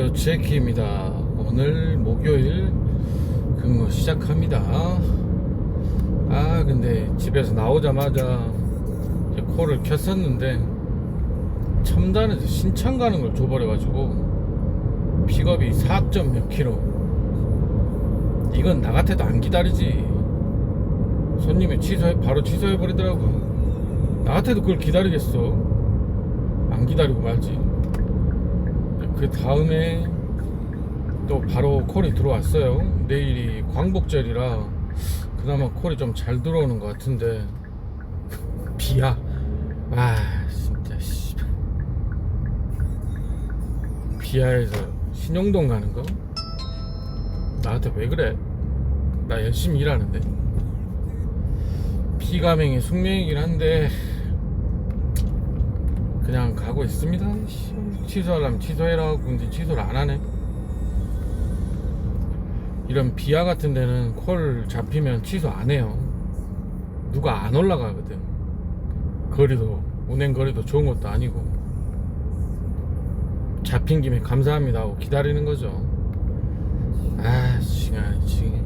안녕하세요, 제키입니다. 오늘 목요일 근무 시작합니다. 근데 집에서 나오자마자 이제 콜을 켰었는데 첨단에서 신청 가는 걸 줘버려가지고 픽업이 4점 몇 킬로. 이건 나 같아도 안 기다리지. 손님이 바로 취소해버리더라고. 나 같아도 그걸 기다리겠어? 안 기다리고 말지. 그 다음에 또 바로 콜이 들어왔어요. 내일이 광복절이라 그나마 콜이 좀 잘 들어오는 것 같은데 비야. 진짜 비야에서 신용동 가는 거 나한테 왜 그래? 나 열심히 일하는데. 비가맹이 숙명이긴 한데 그냥 가고 있습니다. 취소하려면 취소해라. 근데 취소를 안 하네. 이런 비야 같은 데는 콜 잡히면 취소 안 해요. 누가 안 올라가거든. 거리도, 운행 거리도 좋은 것도 아니고. 잡힌 김에 감사합니다 하고 기다리는 거죠. 지금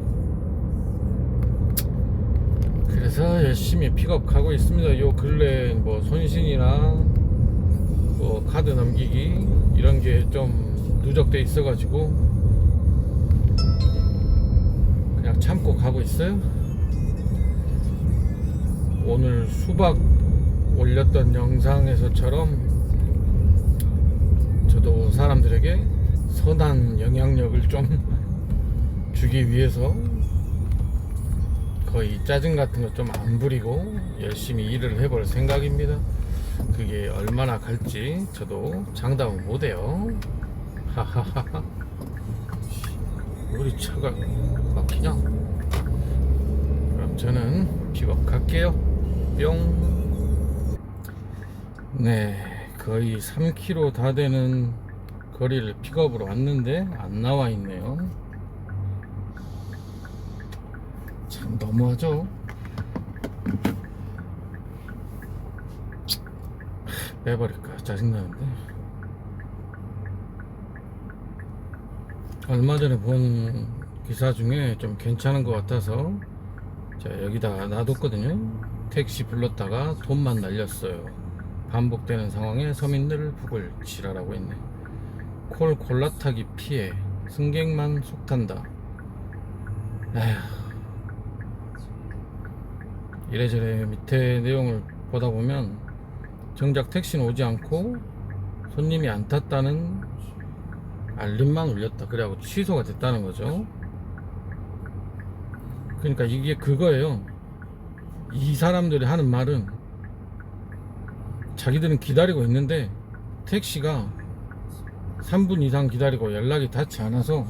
그래서 열심히 픽업하고 있습니다. 요 근래 뭐 손신이나 뭐 카드 넘기기 이런 게 좀 누적돼 있어가지고 그냥 참고 가고 있어요. 오늘 수박 올렸던 영상에서처럼 저도 사람들에게 선한 영향력을 좀 주기 위해서 거의 짜증 같은 거 좀 안 부리고 열심히 일을 해볼 생각입니다. 그게 얼마나 갈지 저도 장담은 못해요. 하하하하. 우리 차가 막히냐? 그럼 저는 픽업 갈게요. 뿅. 네, 거의 3km 다 되는 거리를 픽업으로 왔는데 안 나와 있네요. 참 너무하죠? 빼버릴까? 짜증나는데. 얼마 전에 본 기사 중에 좀 괜찮은 것 같아서 여기다 놔뒀거든요. 택시 불렀다가 돈만 날렸어요. 반복되는 상황에 서민들을 북을 지랄하고 있네. 콜 골라타기 피해 승객만 속탄다. 이래저래 밑에 내용을 보다 보면 정작 택시는 오지 않고 손님이 안 탔다는 알림만 울렸다. 그래갖고 취소가 됐다는 거죠. 그러니까 이게 그거예요. 이 사람들이 하는 말은 자기들은 기다리고 있는데 택시가 3분 이상 기다리고 연락이 닿지 않아서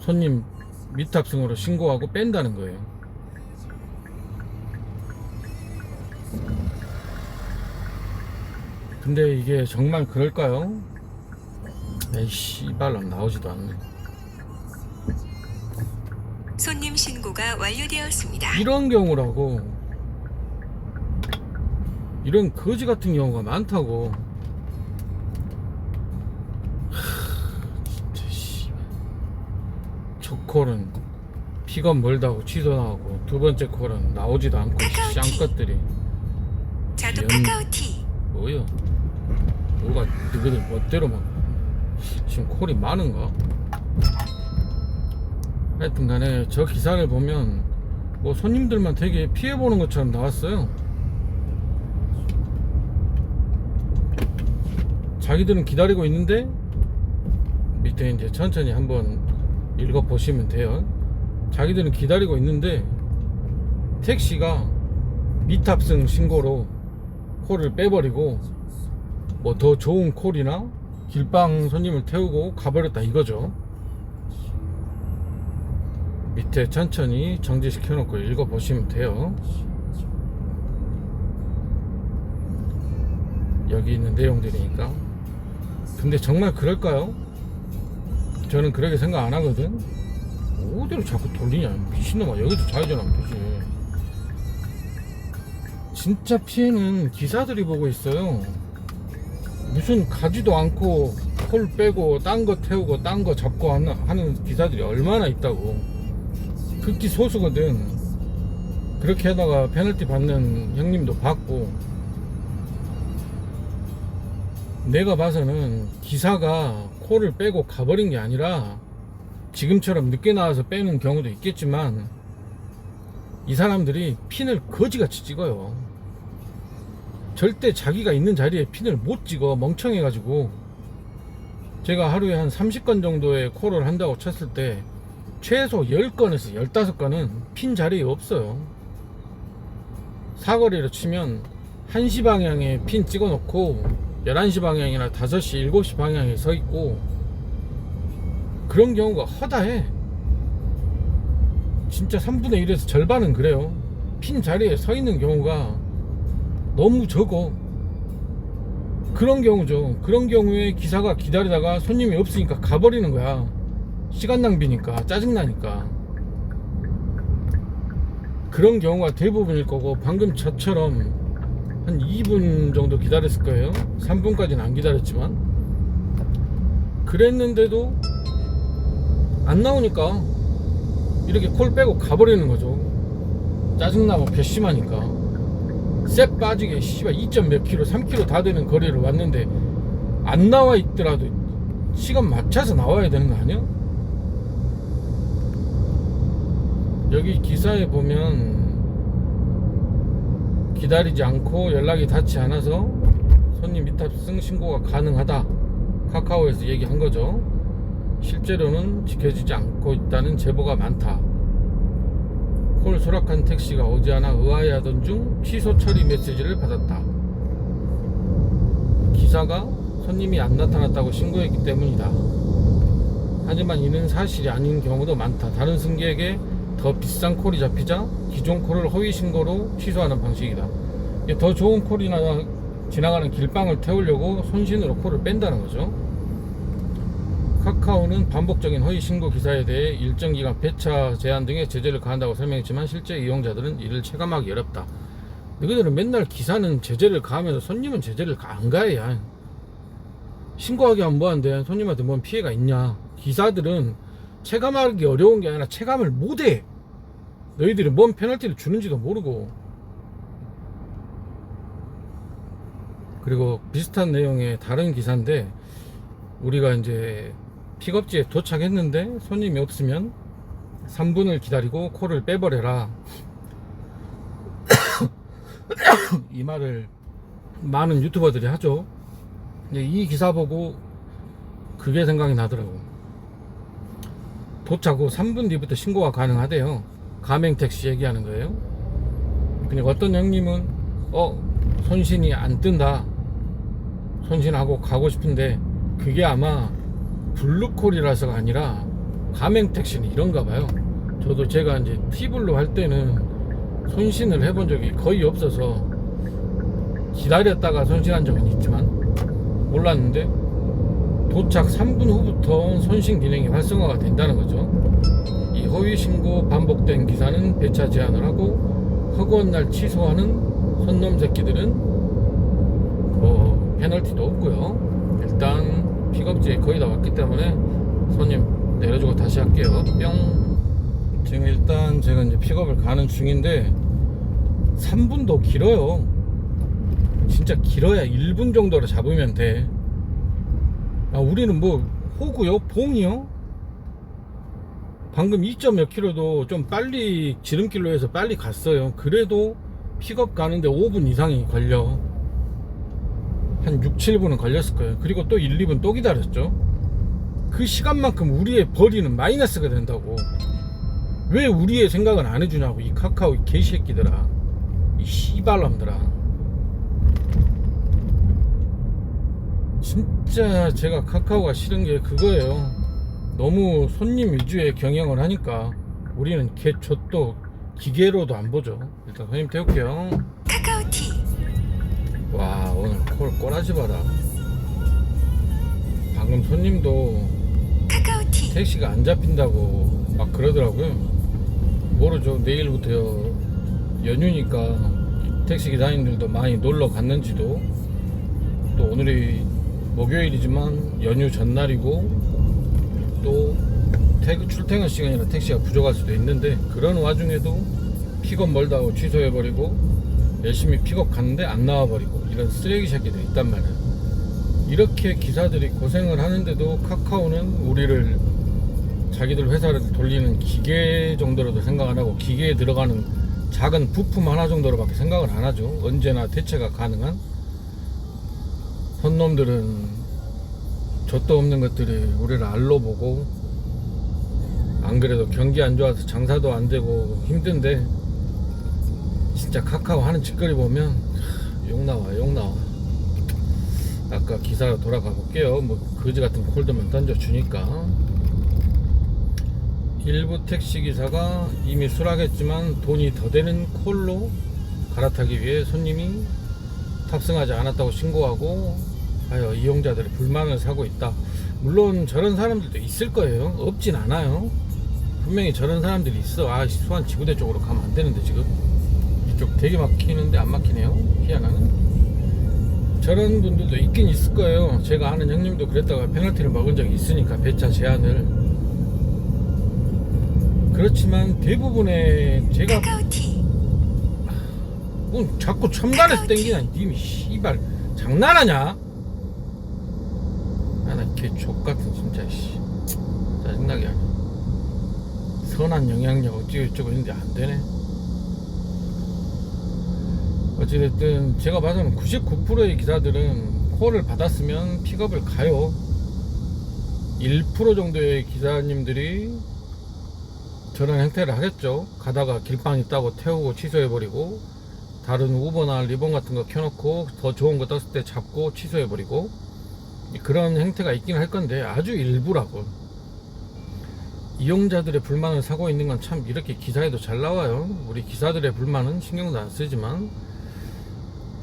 손님 미탑승으로 신고하고 뺀다는 거예요. 근데 이게 정말 그럴까요? 에이 씨발람 나오지도 않네. 손님 신고가 완료되었습니다. 이런 경우라고. 이런 거지 같은 경우가 많다고. 진짜 씨발. 첫 콜은 픽업 멀다고 취소 나오고 두 번째 콜은 나오지도 않고 쌍것들이. 자동 카카오티. 뭐야? 뭐가 너희들 멋대로 막 지금 콜이 많은가? 하여튼 간에 저 기사를 보면 뭐 손님들만 되게 피해보는 것처럼 나왔어요. 자기들은 기다리고 있는데 밑에 이제 천천히 한번 읽어보시면 돼요. 자기들은 기다리고 있는데 택시가 미탑승 신고로 콜을 빼버리고 뭐 더 좋은 콜이나 길방 손님을 태우고 가버렸다 이거죠. 밑에 천천히 정지시켜 놓고 읽어보시면 돼요. 여기 있는 내용들이니까. 근데 정말 그럴까요? 저는 그렇게 생각 안 하거든. 어디로 자꾸 돌리냐 미친놈아. 여기서 좌회전하면 되지. 진짜 피해는 기사들이 보고 있어요. 무슨 가지도 않고 콜 빼고 딴 거 태우고 딴 거 잡고 하는 기사들이 얼마나 있다고. 극히 소수거든. 그렇게 하다가 페널티 받는 형님도 봤고. 내가 봐서는 기사가 콜을 빼고 가버린 게 아니라 지금처럼 늦게 나와서 빼는 경우도 있겠지만 이 사람들이 핀을 거지같이 찍어요. 절대 자기가 있는 자리에 핀을 못 찍어. 멍청해가지고. 제가 하루에 한 30건 정도의 콜을 한다고 쳤을 때 최소 10건에서 15건은 핀 자리에 없어요. 사거리로 치면 1시 방향에 핀 찍어 놓고 11시 방향이나 5시, 7시 방향에 서 있고 그런 경우가 허다해. 진짜 3분의 1에서 절반은 그래요. 핀 자리에 서 있는 경우가 너무 적어. 그런 경우죠. 그런 경우에 기사가 기다리다가 손님이 없으니까 가버리는 거야. 시간 낭비니까, 짜증나니까. 그런 경우가 대부분일 거고, 방금 저처럼 한 2분 정도 기다렸을 거예요. 3분까지는 안 기다렸지만. 그랬는데도 안 나오니까 이렇게 콜 빼고 가버리는 거죠. 짜증나고 괘씸하니까. 쎄 빠지게 씨발 2점 몇 킬로, 3킬로 다 되는 거리를 왔는데 안 나와 있더라도 시간 맞춰서 나와야 되는 거 아니야? 여기 기사에 보면 기다리지 않고 연락이 닿지 않아서 손님 미탑승 신고가 가능하다, 카카오에서 얘기한 거죠. 실제로는 지켜지지 않고 있다는 제보가 많다. 콜 수락한 택시가 오지 않아 의아해하던 중 취소 처리 메시지를 받았다. 기사가 손님이 안 나타났다고 신고했기 때문이다. 하지만 이는 사실이 아닌 경우도 많다. 다른 승객에게 더 비싼 콜이 잡히자 기존 콜을 허위 신고로 취소하는 방식이다. 더 좋은 콜이나 지나가는 길방을 태우려고 손신으로 콜을 뺀다는 거죠. 카카오는 반복적인 허위 신고 기사에 대해 일정 기간 배차 제한 등의 제재를 가한다고 설명했지만 실제 이용자들은 이를 체감하기 어렵다. 너희들은 맨날 기사는 제재를 가하면서 손님은 제재를 안 가해야. 신고하기 하면 뭐한데 손님한테 뭔 피해가 있냐. 기사들은 체감하기 어려운 게 아니라 체감을 못해. 너희들이 뭔 페널티를 주는지도 모르고. 그리고 비슷한 내용의 다른 기사인데, 우리가 이제 픽업지에 도착했는데 손님이 없으면 3분을 기다리고 콜을 빼버려라. 이 말을 많은 유튜버들이 하죠. 근데 이 기사 보고 그게 생각이 나더라고. 도착 후 3분 뒤부터 신고가 가능하대요. 가맹택시 얘기하는 거예요. 그러니까 어떤 형님은 손신이 안 뜬다, 손신하고 가고 싶은데, 그게 아마 블루콜이라서가 아니라 가맹택시는 이런가 봐요. 저도 제가 이제 T블루 할 때는 손신을 해본 적이 거의 없어서 기다렸다가 손신한 적은 있지만 몰랐는데, 도착 3분 후부터 손신 기능이 활성화가 된다는 거죠. 이 허위 신고 반복된 기사는 배차 제한을 하고 허구한 날 취소하는 손놈 새끼들은 페널티도 없고요. 일단 픽업지에 거의 다 왔기 때문에 손님 내려주고 다시 할게요. 뿅. 지금 일단 제가 이제 픽업을 가는 중인데 3분도 길어요. 진짜 길어야 1분 정도로 잡으면 돼. 우리는 뭐 호구요? 봉이요? 방금 2점 몇 킬로도 좀 빨리 지름길로 해서 빨리 갔어요. 그래도 픽업 가는데 5분 이상이 걸려. 한 6, 7분은 걸렸을 거예요. 그리고 또 1, 2분 또 기다렸죠. 그 시간만큼 우리의 벌이는 마이너스가 된다고. 왜 우리의 생각은 안 해주냐고, 이 카카오 이 개새끼들아, 이 씨발놈들아. 진짜 제가 카카오가 싫은 게 그거예요. 너무 손님 위주의 경영을 하니까 우리는 개좆도 기계로도 안 보죠. 일단 손님 태울게요. 카카오티. 와, 오늘 콜 꼬라지 봐라. 방금 손님도 카카오티. 택시가 안 잡힌다고 막 그러더라고요. 모르죠. 내일부터 연휴니까 택시 기사님들도 많이 놀러 갔는지도, 또 오늘이 목요일이지만 연휴 전날이고 또 출퇴근 시간이라 택시가 부족할 수도 있는데, 그런 와중에도 픽업 멀다고 취소해버리고 열심히 픽업 갔는데 안 나와버리고, 이런 쓰레기 새끼들이 있단 말이야. 이렇게 기사들이 고생을 하는데도 카카오는 우리를 자기들 회사를 돌리는 기계 정도로도 생각 안 하고, 기계에 들어가는 작은 부품 하나 정도로밖에 생각을 안 하죠. 언제나 대체가 가능한. 손놈들은 젖도 없는 것들이 우리를 알로 보고, 안 그래도 경기 안 좋아서 장사도 안 되고 힘든데 진짜 카카오 하는 짓거리 보면 욕 나와, 욕 나와. 아까 기사로 돌아가 볼게요. 뭐 거지 같은 콜드만 던져주니까. 일부 택시기사가 이미 수락했지만 돈이 더 되는 콜로 갈아타기 위해 손님이 탑승하지 않았다고 신고하고 하여 이용자들의 불만을 사고 있다. 물론 저런 사람들도 있을 거예요. 없진 않아요. 분명히 저런 사람들이 있어. 아, 수안 지구대 쪽으로 가면 안 되는데 지금 이쪽 되게 막히는데 안 막히네요. 희한하네. 저런 분들도 있긴 있을 거예요. 제가 아는 형님도 그랬다가 페널티를 먹은 적이 있으니까, 배차 제한을. 그렇지만 대부분의 제가 카카오티. 자꾸 첨단에서 땡기냐 님이. 씨발 장난하냐? 나 걔 족같은 진짜 씨 짜증나게 하네. 선한 영향력 어찌어쩌고 했는데 안되네. 어찌됐든 제가 봐서는 99%의 기사들은 콜을 받았으면 픽업을 가요. 1% 정도의 기사님들이 저런 행태를 하겠죠. 가다가 길빵 있다고 태우고 취소해버리고, 다른 우버나 리본 같은 거 켜놓고 더 좋은 거 떴을 때 잡고 취소해버리고, 그런 행태가 있긴 할 건데 아주 일부라고. 이용자들의 불만을 사고 있는 건 참 이렇게 기사에도 잘 나와요. 우리 기사들의 불만은 신경도 안 쓰지만,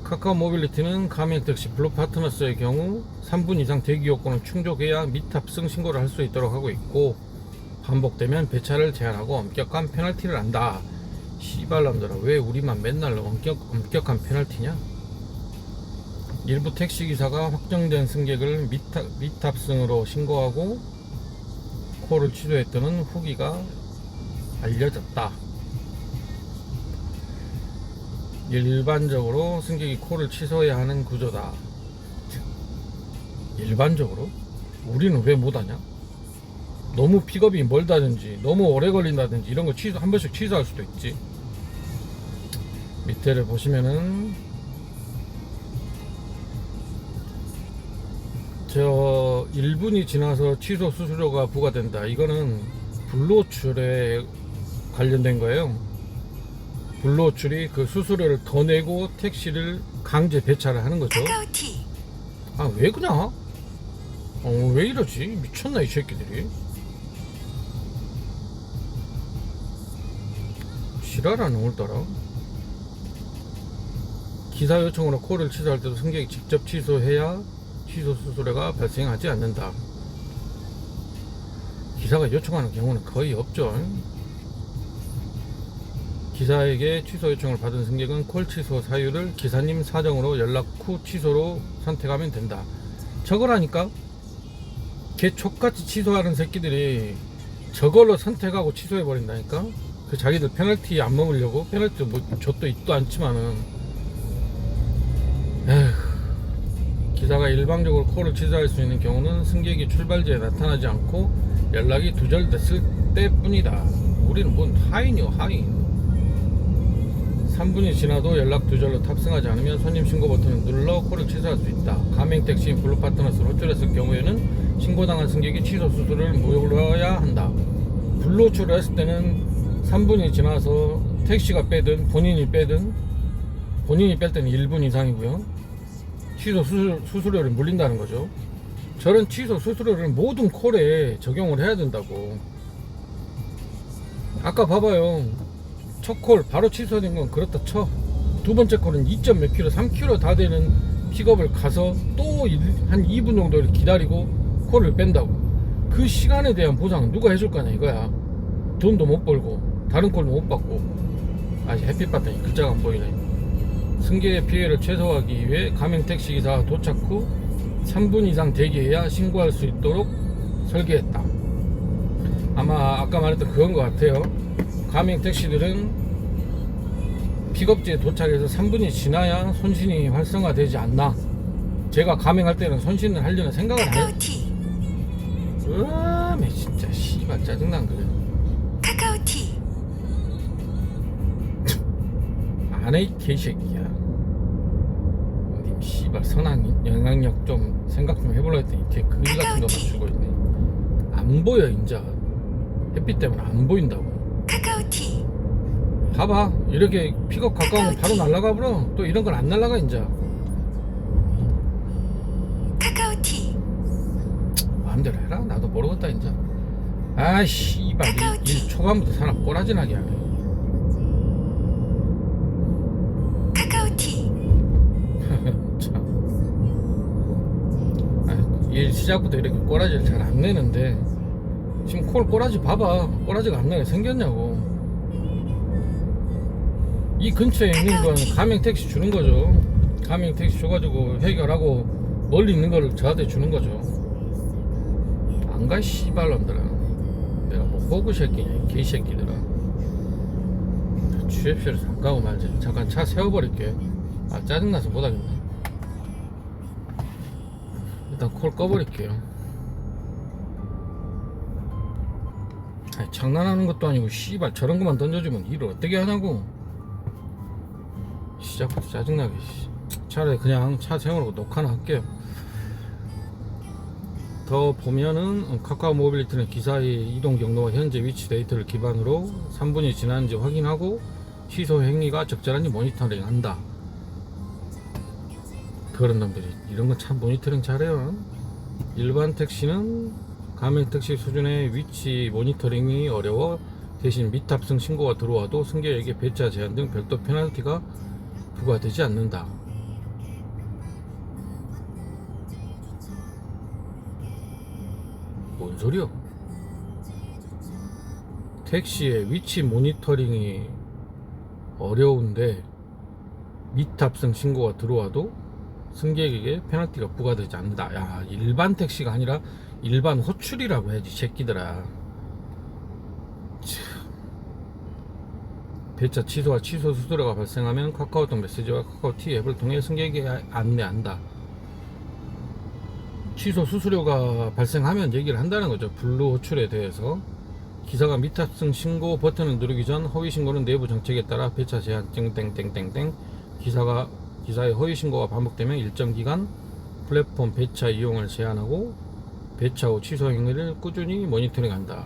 카카오 모빌리티는 가맹택시 블루 파트너스의 경우 3분 이상 대기 요건을 충족해야 미탑승 신고를 할 수 있도록 하고 있고, 반복되면 배차를 제한하고 엄격한 페널티를 한다. 씨발놈들아, 왜 우리만 맨날 엄격한 페널티냐? 일부 택시기사가 확정된 승객을 미탑승으로 신고하고 콜을 취소했다는 후기가 알려졌다. 일반적으로 승객이 콜을 취소해야 하는 구조다. 일반적으로? 우리는 왜 못하냐? 너무 픽업이 멀다든지 너무 오래 걸린다든지 이런 거 한 번씩 취소할 수도 있지. 밑에를 보시면은 저 1분이 지나서 취소 수수료가 부과된다. 이거는 불로출에 관련된 거예요. 불로출이 그 수수료를 더 내고 택시를 강제 배차를 하는 거죠. 카카오티. 아, 왜 그냥? 왜 이러지? 미쳤나 이 새끼들이. 지랄하네 오늘따라. 기사 요청으로 콜을 취소할 때도 승객이 직접 취소해야 취소 수수료가 발생하지 않는다. 기사가 요청하는 경우는 거의 없죠. 기사에게 취소 요청을 받은 승객은 콜 취소 사유를 기사님 사정으로 연락 후 취소로 선택하면 된다. 저거라니까. 개 족같이 취소하는 새끼들이 저걸로 선택하고 취소해 버린다니까. 그 자기들 페널티 안 먹으려고. 페널티 뭐 줬도 있도 않지만은, 기사가 일방적으로 콜을 취소할 수 있는 경우는 승객이 출발지에 나타나지 않고 연락이 두절됐을 때뿐이다. 우리는 뭔 하인이요 하인. 3분이 지나도 연락 두절로 탑승하지 않으면 손님 신고 버튼을 눌러 콜을 취소할 수 있다. 가맹택시인 블루파트너스를 호출했을 경우에는 신고당한 승객이 취소 수수료를 물어야 한다. 불로출을 했을 때는 3분이 지나서 택시가 빼든 본인이 뺄 때는 1분 이상이고요. 취소 수수료를 물린다는 거죠. 저런 취소 수수료를 모든 콜에 적용을 해야 된다고. 아까 봐봐요. 첫 콜 바로 취소된 건 그렇다 쳐. 두 번째 콜은 2점 몇 킬로 3킬로 다 되는 픽업을 가서 또 한 2분 정도를 기다리고 콜을 뺀다고. 그 시간에 대한 보상은 누가 해줄 거냐 이거야. 돈도 못 벌고 다른 콜도 못 받고. 아직 햇빛 봤더니 글자가 안 보이네. 승객의 피해를 최소화하기 위해 가맹택시기사가 도착 후 3분 이상 대기해야 신고할 수 있도록 설계했다. 아마 아까 말했던 그건 것 같아요. 가맹 택시들은 픽업지에 도착해서 3분이 지나야 손신이 활성화되지 않나. 제가 가맹할 때는 손신을 하려는 생각을 안 해요. 카카오티. 으아, 진짜 씨발 짜증난 그래. 카카오티. 안해 이 개새끼야. 어디 씨발 선한 영향력 좀 생각 좀 해보려 했더니 걔 그지 같은 거 맞추고 있네. 안 보여 인자. 햇빛 때문에 안 보인다고. 카카오티. 봐봐, 이렇게 픽업 가까우면 바로 날아가 버려. 또 이런 건 안 날아가 인자. 카카오티. 마음대로 해라. 나도 모르겠다 인자. 아 씨발 일 초반부터 사람 꼬라지 나게 하네. 카카오티. 참. 일 시작부터 이렇게 꼬라지를 잘 안 내는데 지금 콜 꼬라지 봐봐. 꼬라지가 안 나게 생겼냐고. 이 근처에 있는 건 가맹 택시 주는 거죠. 가맹 택시 줘가지고 해결하고 멀리 있는 거를 저한테 주는 거죠. 안 가 씨발놈들아. 내가 뭐 호구 새끼냐 이 개새끼들아. 취업실에서 안 가고 말지. 잠깐 차 세워버릴게. 아 짜증나서 못하겠네. 일단 콜 꺼버릴게요. 아니, 장난하는 것도 아니고 씨발 저런 것만 던져주면 일을 어떻게 하냐고. 시작부터 짜증나게. 차라리 그냥 차 세워놓고 녹화나 할게요. 더 보면은 카카오 모빌리티는 기사의 이동 경로와 현재 위치 데이터를 기반으로 3분이 지났는지 확인하고 취소 행위가 적절한지 모니터링 한다. 그런 놈들이 이런 건 참 모니터링 잘해요. 일반 택시는 가맹 택시 수준의 위치 모니터링이 어려워 대신 미탑승 신고가 들어와도 승객에게 배차 제한 등 별도 페널티가 부과되지 않는다. 뭔 소리야? 택시의 위치 모니터링이 어려운데 미탑승 신고가 들어와도 승객에게 페널티가 부과되지 않는다. 야, 일반 택시가 아니라 일반 호출이라고 해야지 새끼들아. 배차 취소와 취소 수수료가 발생하면 카카오톡 메시지와 카카오티 앱을 통해 승객에게 안내한다. 취소 수수료가 발생하면 얘기를 한다는 거죠. 블루 호출에 대해서. 기사가 미탑승 신고 버튼을 누르기 전 허위 신고는 내부 정책에 따라 배차 제한 땡땡땡땡땡. 기사의 허위 신고가 반복되면 일정 기간 플랫폼 배차 이용을 제한하고 배차 후 취소 행위를 꾸준히 모니터링한다.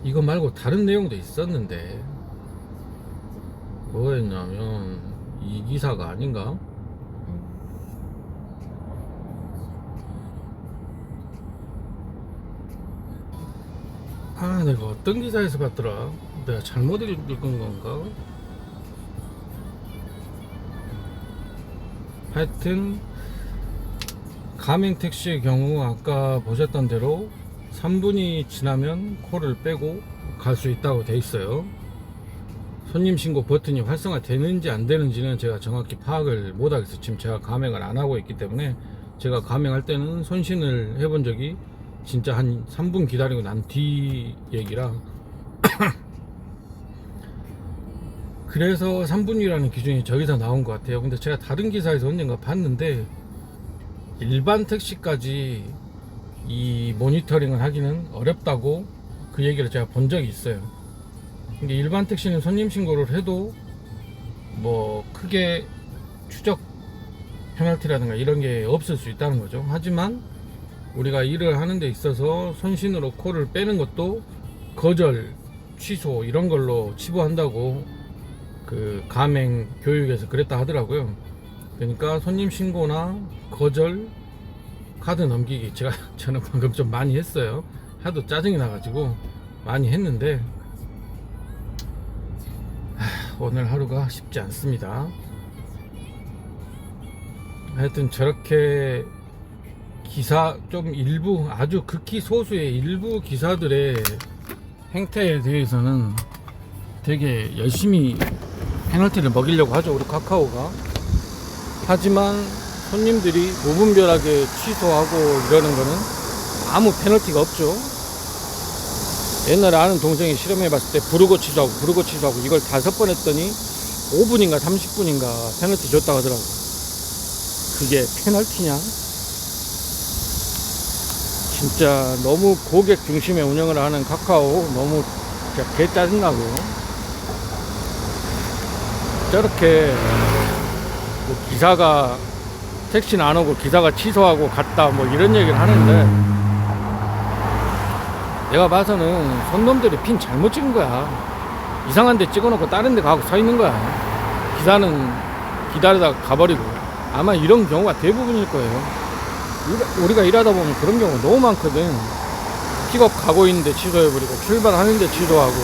이거 말고 다른 내용도 있었는데 뭐였냐면 이 기사가 아닌가? 아, 내가 어떤 기사에서 봤더라. 내가 잘못 읽은 건가? 하여튼 가맹 택시의 경우 아까 보셨던 대로 3분이 지나면 콜을 빼고 갈 수 있다고 돼 있어요. 손님 신고 버튼이 활성화 되는지 안 되는지는 제가 정확히 파악을 못 하겠어요. 지금 제가 가맹을 안 하고 있기 때문에. 제가 가맹할 때는 손신을 해본 적이 진짜 한 3분 기다리고 난 뒤 얘기라 그래서 3분이라는 기준이 저기서 나온 것 같아요. 근데 제가 다른 기사에서 언젠가 봤는데 일반 택시까지 이 모니터링을 하기는 어렵다고 그 얘기를 제가 본 적이 있어요. 근데 일반 택시는 손님 신고를 해도 뭐 크게 추적 페널티라든가 이런 게 없을 수 있다는 거죠. 하지만 우리가 일을 하는 데 있어서 손신으로 콜을 빼는 것도 거절, 취소 이런 걸로 치부한다고 그 가맹 교육에서 그랬다 하더라고요. 그러니까 손님 신고나 거절, 카드 넘기기 저는 방금 좀 많이 했어요. 하도 짜증이 나가지고 많이 했는데 오늘 하루가 쉽지 않습니다. 하여튼 저렇게 기사 좀 일부 아주 극히 소수의 일부 기사들의 행태에 대해서는 되게 열심히 페널티를 먹이려고 하죠, 우리 카카오가. 하지만 손님들이 무분별하게 취소하고 이러는 거는 아무 페널티가 없죠. 옛날에 아는 동생이 실험해 봤을 때 부르고 취소하고 이걸 5번 했더니 5분인가 30분인가 페널티 줬다고 하더라고. 그게 페널티냐? 진짜 너무 고객 중심의 운영을 하는 카카오 너무 진짜 개 짜증나고, 저렇게 뭐 기사가 택시는 안 오고 기사가 취소하고 갔다 뭐 이런 얘기를 하는데, 내가 봐서는 손놈들이 핀 잘못 찍은 거야. 이상한 데 찍어놓고 다른 데 가고 서 있는 거야. 기사는 기다리다가 가버리고. 아마 이런 경우가 대부분일 거예요. 우리가 일하다 보면 그런 경우가 너무 많거든. 픽업 가고 있는데 취소해버리고, 출발하는데 취소하고,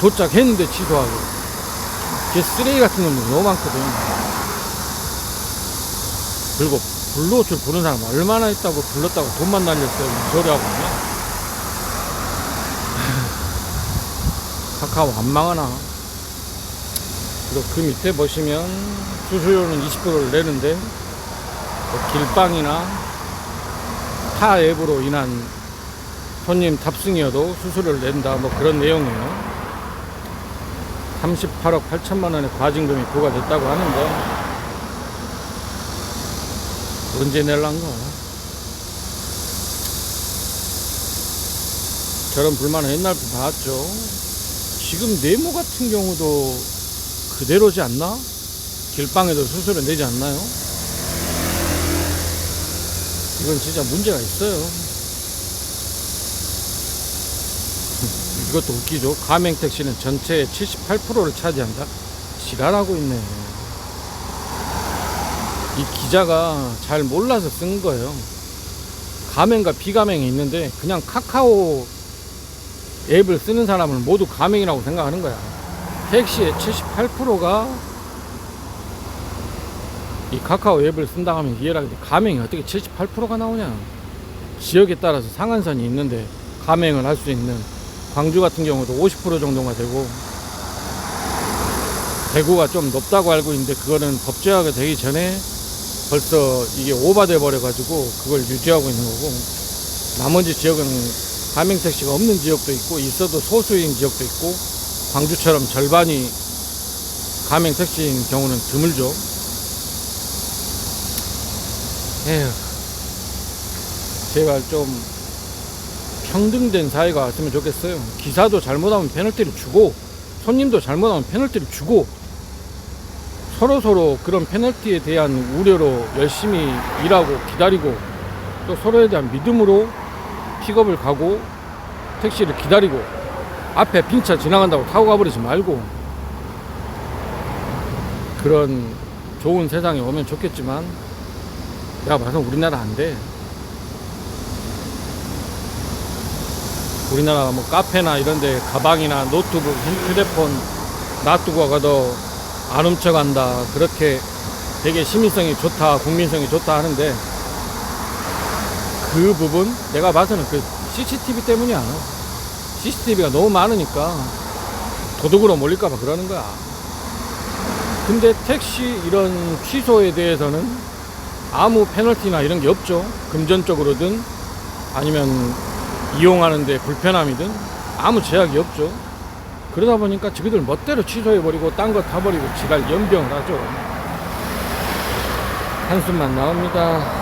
도착했는데 취소하고. 걔 쓰레기 같은 놈들 너무 많거든. 그리고 불로줄 부른 사람 얼마나 있다고 불렀다고 돈만 날렸어요. 이 소리하고 있네. 카카오 안 망하나. 그리고 그 밑에 보시면 수수료는 20%를 내는데, 뭐 길빵이나 타 앱으로 인한 손님 탑승이어도 수수료를 낸다, 뭐 그런 내용이에요. 38억 8천만 원의 과징금이 부과됐다고 하는데, 언제 낼란가. 저런 불만은 옛날부터 봤죠. 지금 네모 같은 경우도 그대로지 않나? 길빵에도 수수료 내지 않나요? 이건 진짜 문제가 있어요. 이것도 웃기죠. 가맹택시는 전체의 78%를 차지한다. 지랄하고 있네. 이 기자가 잘 몰라서 쓴 거예요. 가맹과 비가맹이 있는데 그냥 카카오 앱을 쓰는 사람을 모두 가맹이라고 생각하는 거야. 택시의 78%가 이 카카오 앱을 쓴다 하면 이해를 하겠지. 가맹이 어떻게 78%가 나오냐. 지역에 따라서 상한선이 있는데 가맹을 할 수 있는, 광주 같은 경우도 50% 정도가 되고, 대구가 좀 높다고 알고 있는데 그거는 법제화가 되기 전에 벌써 이게 오버돼 버려 가지고 그걸 유지하고 있는 거고, 나머지 지역은 가맹택시가 없는 지역도 있고 있어도 소수인 지역도 있고, 광주처럼 절반이 가맹택시인 경우는 드물죠. 에휴, 제발 좀 평등된 사회가 왔으면 좋겠어요. 기사도 잘못하면 페널티를 주고, 손님도 잘못하면 페널티를 주고, 서로 그런 페널티에 대한 우려로 열심히 일하고 기다리고, 또 서로에 대한 믿음으로 픽업을 가고 택시를 기다리고, 앞에 빈차 지나간다고 타고 가버리지 말고, 그런 좋은 세상이 오면 좋겠지만, 내가 봐서 우리나라 안 돼. 우리나라 뭐 카페나 이런데 가방이나 노트북, 휴대폰 놔두고 가도 안 훔쳐간다, 그렇게 되게 시민성이 좋다, 국민성이 좋다 하는데, 그 부분 내가 봐서는 그 CCTV 때문이야. CCTV가 너무 많으니까 도둑으로 몰릴까봐 그러는 거야. 근데 택시 이런 취소에 대해서는 아무 페널티나 이런 게 없죠. 금전적으로든 아니면 이용하는데 불편함이든 아무 제약이 없죠. 그러다 보니까 지그들 멋대로 취소해버리고 딴 거 타버리고 지랄 연병을 하죠. 한숨만 나옵니다.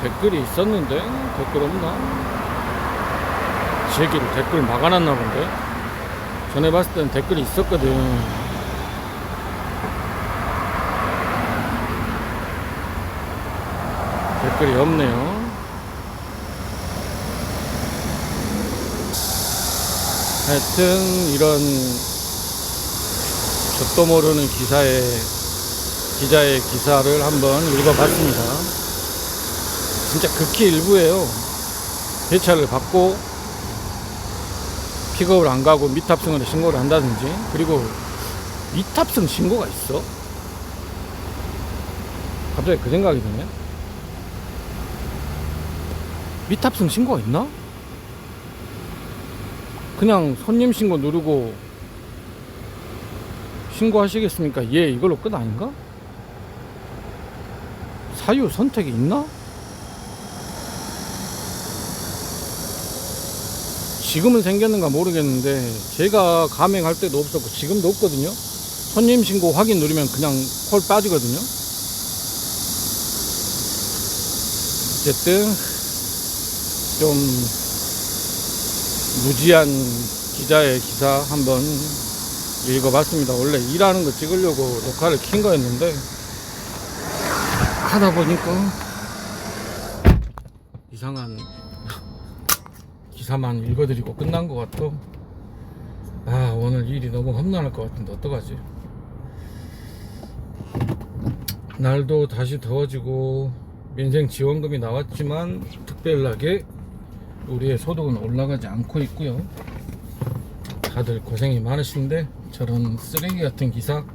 댓글이 있었는데 댓글 없나? 제기를 댓글 막아놨나 본데. 전에 봤을 땐 댓글이 있었거든. 댓글이 없네요. 하여튼 이런 젖도 모르는 기자의 기사를 한번 읽어봤습니다. 진짜 극히 일부예요. 배차를 받고 픽업을 안 가고 미탑승으로 신고를 한다든지. 그리고 미탑승 신고가 있어? 갑자기 그 생각이 드네. 미탑승 신고가 있나? 그냥 손님 신고 누르고 신고하시겠습니까? 예, 이걸로 끝 아닌가? 사유 선택이 있나? 지금은 생겼는가 모르겠는데 제가 가맹할 때도 없었고 지금도 없거든요. 손님 신고 확인 누르면 그냥 콜 빠지거든요. 어쨌든 좀 무지한 기자의 기사 한번 읽어봤습니다. 원래 일하는 거 찍으려고 녹화를 킨 거였는데 하다 보니까 이상한 기사만 읽어드리고 끝난 것 같아. 아, 오늘 일이 너무 험난할 것 같은데 어떡하지? 날도 다시 더워지고 민생지원금이 나왔지만 특별하게 우리의 소득은 올라가지 않고 있고요. 다들 고생이 많으신데 저런 쓰레기 같은 기사,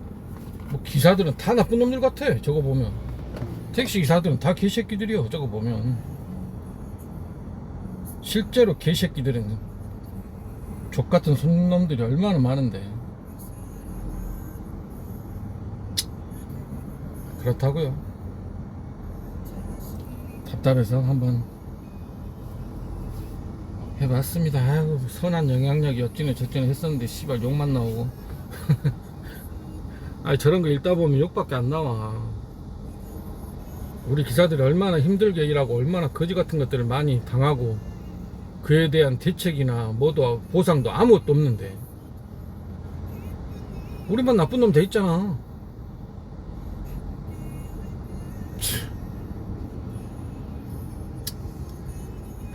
뭐 기사들은 다 나쁜 놈들 같아. 저거 보면 택시 기사들은 다 개새끼들이요. 저거 보면 실제로 개새끼들은 족같은 손놈들이 얼마나 많은데. 그렇다고요. 답답해서 한번 해봤습니다. 아유, 선한 영향력이 어찌네 저찌네 했었는데 씨발 욕만 나오고. 아니, 저런 거 읽다 보면 욕밖에 안 나와. 우리 기사들이 얼마나 힘들게 일하고 얼마나 거지 같은 것들을 많이 당하고 그에 대한 대책이나 뭐도 보상도 아무것도 없는데 우리만 나쁜 놈 돼 있잖아.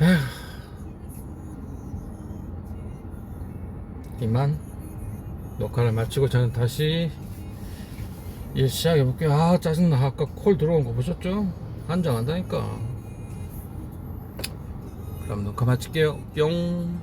에휴. 이만 녹화를 마치고 저는 다시 일 시작해 볼게요. 아, 짜증나. 아까 콜 들어온 거 보셨죠? 한장 한다니까. 그럼 녹화 마칠게요. 뿅.